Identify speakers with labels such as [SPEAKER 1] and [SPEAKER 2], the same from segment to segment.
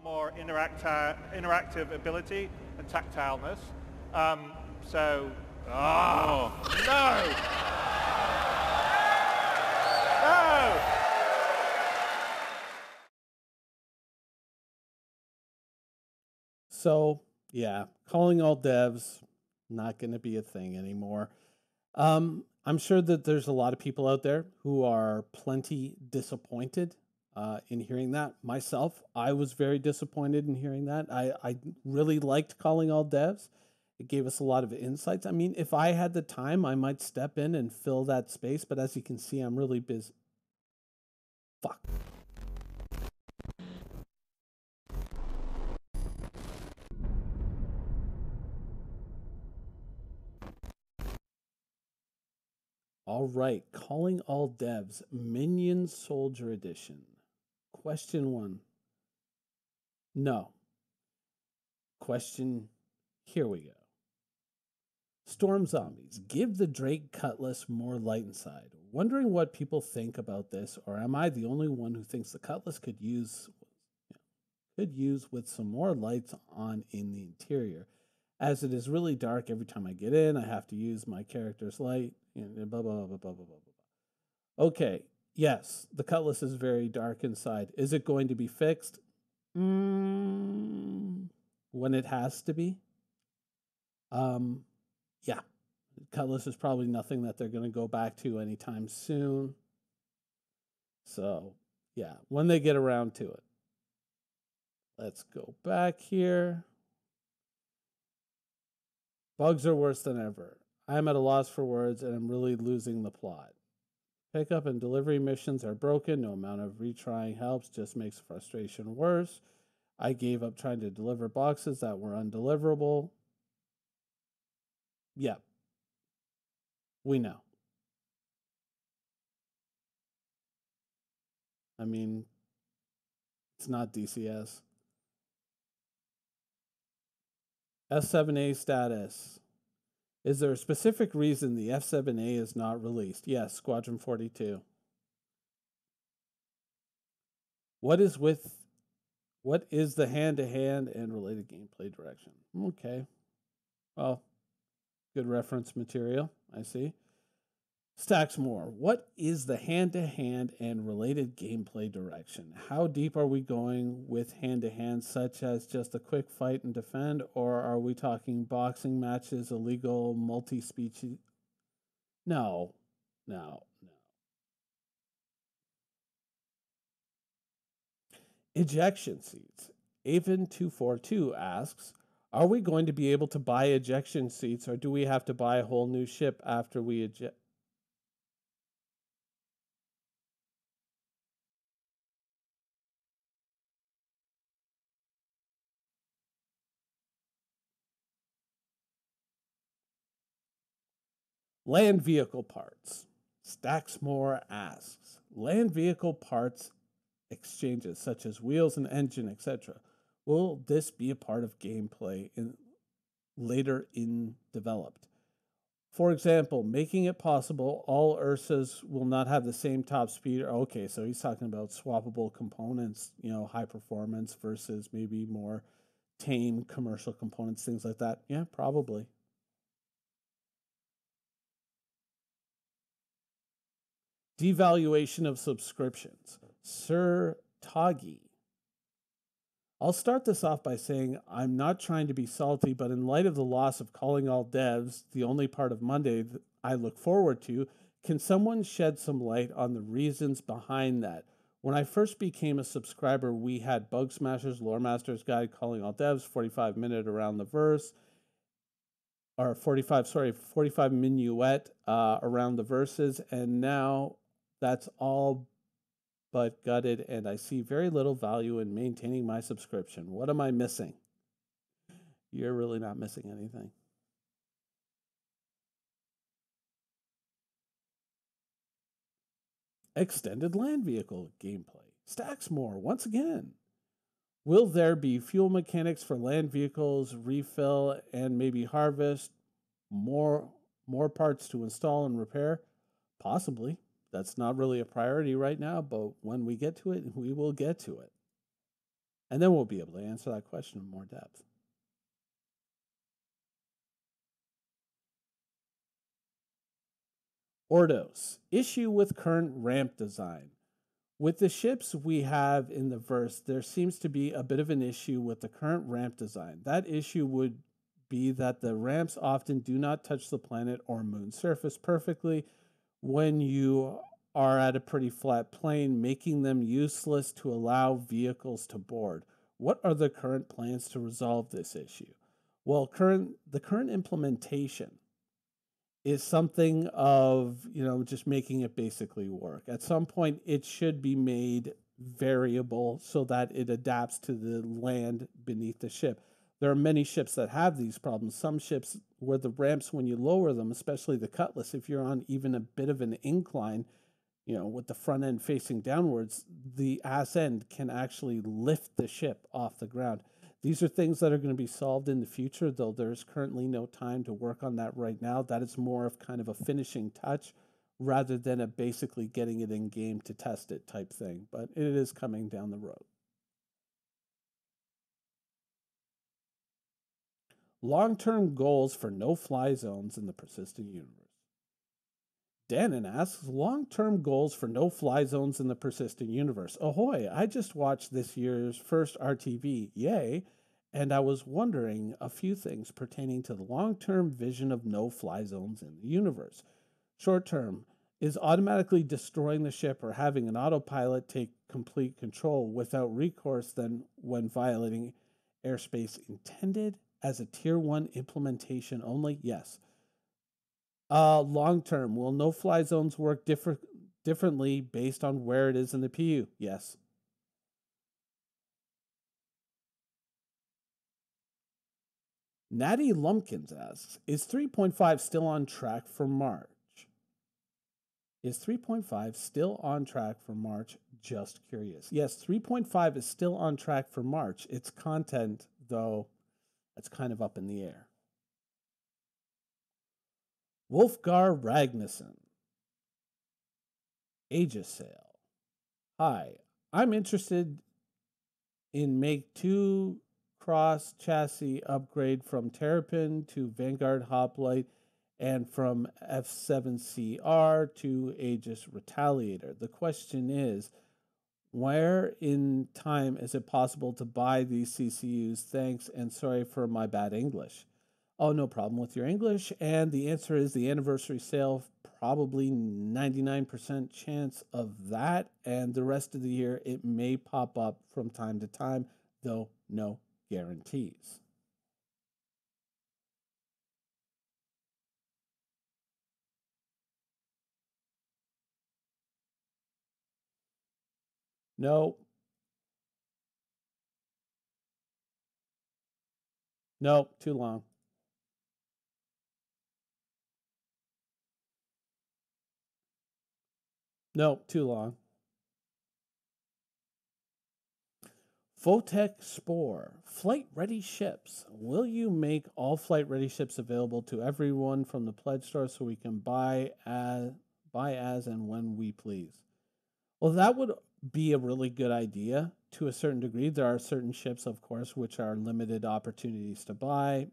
[SPEAKER 1] more interactive ability and tactileness. Oh no! No!
[SPEAKER 2] So, yeah, calling all devs, not going to be a thing anymore. I'm sure that there's a lot of people out there who are plenty disappointed in hearing that. Myself, I was very disappointed in hearing that. I really liked calling all devs. It gave us a lot of insights. I mean, if I had the time, I might step in and fill that space, but as you can see, I'm really busy. Fuck. All right, calling all devs, Minionsoldier Edition. Question 1. No. Question, here we go. Storm Zombies, give the Drake Cutlass more light inside. Wondering what people think about this, or am I the only one who thinks the Cutlass could use with some more lights on in the interior? As it is really dark every time I get in, I have to use my character's light, and blah, blah, blah, blah, blah, blah, blah. Okay, yes, the Cutlass is very dark inside. Is it going to be fixed? When it has to be. Yeah, Cutlass is probably nothing that they're going to go back to anytime soon. So, yeah, when they get around to it. Let's go back here. Bugs are worse than ever. I am at a loss for words and I'm really losing the plot. Pickup and delivery missions are broken. No amount of retrying helps, just makes frustration worse. I gave up trying to deliver boxes that were undeliverable. Yep. We know. I mean, it's not DCS. F7A status. Is there a specific reason the F7A is not released? Yes, Squadron 42. What is the hand-to-hand and related gameplay direction? Okay. Well, good reference material, I see. Stacks more. What is the hand-to-hand and related gameplay direction? How deep are we going with hand-to-hand, such as just a quick fight and defend, or are we talking boxing matches, illegal, multi-species? No. Ejection seats. Avon242 asks, are we going to be able to buy ejection seats, or do we have to buy a whole new ship after we eject? Land vehicle parts. Stacksmore asks, land vehicle parts exchanges such as wheels and engine, etc. Will this be a part of gameplay later in developed? For example, making it possible all Ursas will not have the same top speed. Okay, so he's talking about swappable components, high performance versus maybe more tame commercial components, things like that. Yeah, probably. Devaluation of subscriptions. Sir Toggy. I'll start this off by saying I'm not trying to be salty, but in light of the loss of calling all devs, the only part of Monday that I look forward to, can someone shed some light on the reasons behind that? When I first became a subscriber, we had Bug Smashers, Lore Master's Guide, Calling All Devs, 45-minute Around the Verse, or 45 minuet around the verses, and now that's all but gutted, and I see very little value in maintaining my subscription. What am I missing? You're really not missing anything. Extended land vehicle gameplay. Stacks more, once again. Will there be fuel mechanics for land vehicles, refill, and maybe harvest? More parts to install and repair? Possibly. That's not really a priority right now, but when we get to it, we will get to it. and then we'll be able to answer that question in more depth. Ordos, issue with current ramp design. With the ships we have in the verse, there seems to be a bit of an issue with the current ramp design. That issue would be that the ramps often do not touch the planet or moon surface perfectly when you are at a pretty flat plane, making them useless to allow vehicles to board. What are the current plans to resolve this issue? Well, the current implementation is something of, just making it basically work. At some point, it should be made variable so that it adapts to the land beneath the ship. There are many ships that have these problems. Some ships where the ramps, when you lower them, especially the Cutlass, if you're on even a bit of an incline, with the front end facing downwards, the ass end can actually lift the ship off the ground. These are things that are going to be solved in the future, though there's currently no time to work on that right now. That is more of kind of a finishing touch rather than a basically getting it in game to test it type thing. But it is coming down the road. Long-term goals for no-fly zones in the persistent universe. Dannon asks, long-term goals for no-fly zones in the persistent universe. Ahoy, I just watched this year's first RTV, yay, and I was wondering a few things pertaining to the long-term vision of no-fly zones in the universe. Short-term, is automatically destroying the ship or having an autopilot take complete control without recourse then when violating airspace intended as a Tier 1 implementation only? Yes. Long term, will no fly zones work differently based on where it is in the PU? Yes. Natty Lumpkins asks, is 3.5 still on track for March? Is 3.5 still on track for March? Just curious. Yes, 3.5 is still on track for March. Its content, though, that's kind of up in the air. Wolfgar Ragnarsson. Aegis Sale. Hi, I'm interested in make 2 cross chassis upgrade from Terrapin to Vanguard Hoplite and from F7CR to Aegis Retaliator. The question is, where in time is it possible to buy these CCUs? Thanks, and sorry for my bad English. Oh, no problem with your English. And the answer is the anniversary sale, probably 99% chance of that. And the rest of the year, it may pop up from time to time, though no guarantees. No. No, too long. No, too long. Photech Spore, flight-ready ships. Will you make all flight-ready ships available to everyone from the pledge store so we can buy as and when we please? Well, that would be a really good idea to a certain degree. There are certain ships, of course, which are limited opportunities to buy,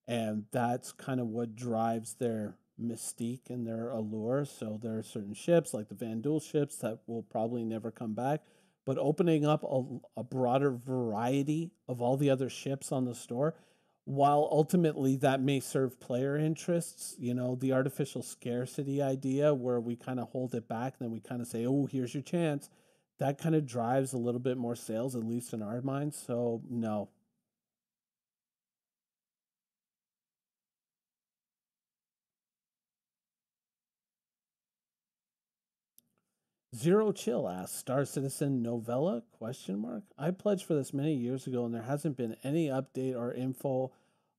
[SPEAKER 2] and that's kind of what drives their mystique and their allure. So there are certain ships like the Vandal ships that will probably never come back. But opening up a broader variety of all the other ships on the store, while ultimately that may serve player interests, the artificial scarcity idea where we kind of hold it back, then we kind of say, oh, here's your chance. That kind of drives a little bit more sales, at least in our minds. So, no. Zero Chill asks, Star Citizen novella? I pledged for this many years ago, and there hasn't been any update or info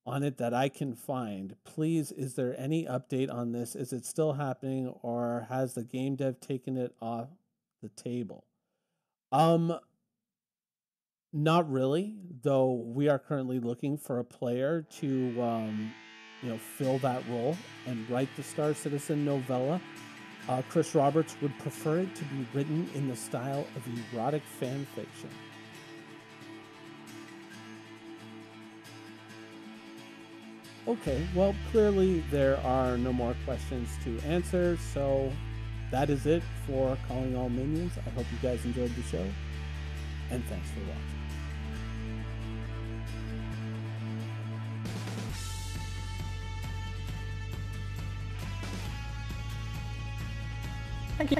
[SPEAKER 2] on it that I can find. Please, is there any update on this? Is it still happening, or has the game dev taken it off the table? Not really, though we are currently looking for a player to, fill that role and write the Star Citizen novella. Chris Roberts would prefer it to be written in the style of erotic fan fiction. Okay, well, clearly there are no more questions to answer, so that is it for Calling All Minions. I hope you guys enjoyed the show, and thanks for watching.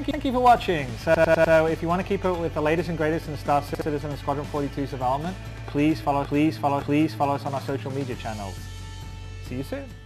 [SPEAKER 3] Thank you for watching. So if you want to keep up with the latest and greatest in Star Citizen and Squadron 42's development, please follow us on our social media channels. See you soon.